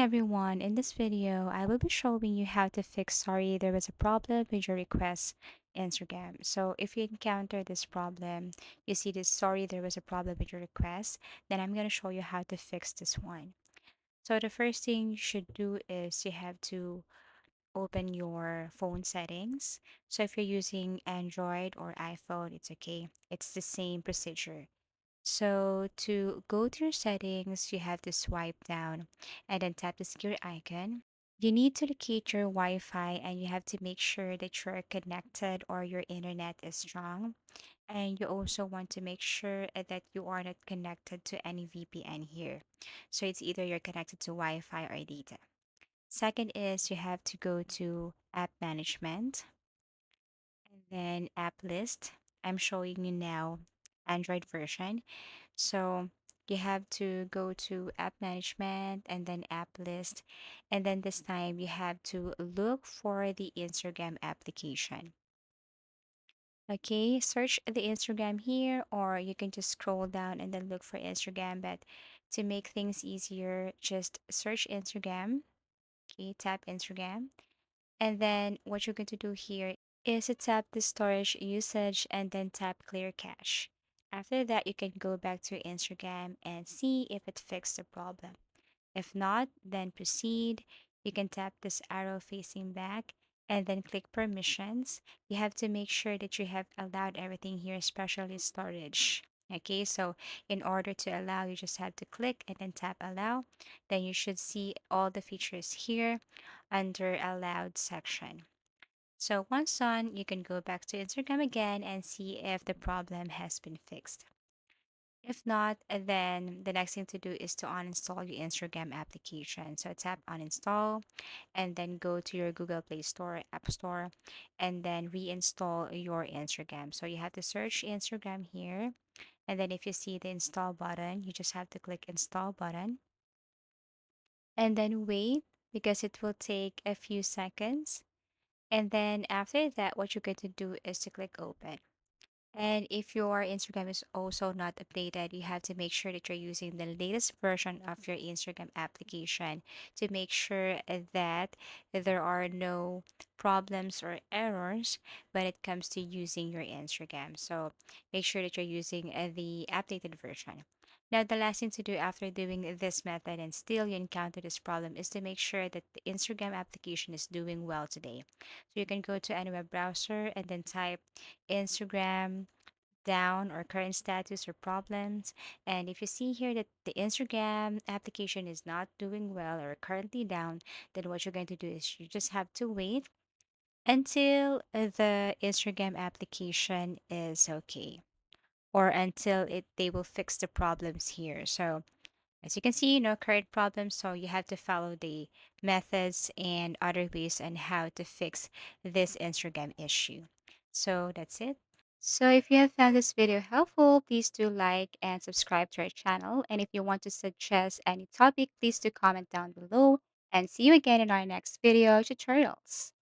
everyone, in this video I will be showing you how to fix sorry there was a problem with your request Instagram. So if you encounter this problem, you see this sorry there was a problem with your request, then I'm going to show you how to fix this one. So the first thing you should do is you have to open your phone settings. So if you're using Android or iPhone, it's okay. It's the same procedure. So to go to your settings, you have to swipe down and then tap the secure icon. You need to locate your Wi-Fi and you have to make sure that you're connected or your internet is strong. And you also want to make sure that you are not connected to any VPN here. So it's either you're connected to Wi-Fi or data. Second is you have to go to app management and then app list. I'm showing you now Android version. So you have to go to app management and then app list. And then this time you have to look for the Instagram application. Okay, search the Instagram here, or you can just scroll down and then look for Instagram. But to make things easier, just search Instagram. Okay, tap Instagram. And then what you're going to do here is to tap the storage usage and then tap clear cache. After that, you can go back to Instagram and see if it fixed the problem. If not, then proceed. You can tap this arrow facing back and then click permissions. You have to make sure that you have allowed everything here, especially storage. Okay, so in order to allow, you just have to click and then tap allow. Then you should see all the features here under allowed section. So once done, you can go back to Instagram again and see if the problem has been fixed. If not, then the next thing to do is to uninstall your Instagram application. So tap uninstall and then go to your Google Play Store, App Store, and then reinstall your Instagram. So you have to search Instagram here. And then if you see the install button, you just have to click install button and then wait because it will take a few seconds. And then after that, what you're going to do is to click open. And if your Instagram is also not updated, you have to make sure that you're using the latest version of your Instagram application to make sure that there are no problems or errors when it comes to using your Instagram. So make sure that you're using the updated version. Now, the last thing to do after doing this method and still you encounter this problem is to make sure that the Instagram application is doing well today. So you can go to any web browser and then type Instagram down or current status or problems. And if you see here that the Instagram application is not doing well or currently down, then what you're going to do is you just have to wait until the Instagram application is okay or until it they will fix the problems here. So as you can see, no current problems, so you have to follow the methods and other ways on how to fix this Instagram issue. So that's it. So if you have found this video helpful, please do like and subscribe to our channel. And if you want to suggest any topic, please do comment down below. And see you again in our next video tutorials.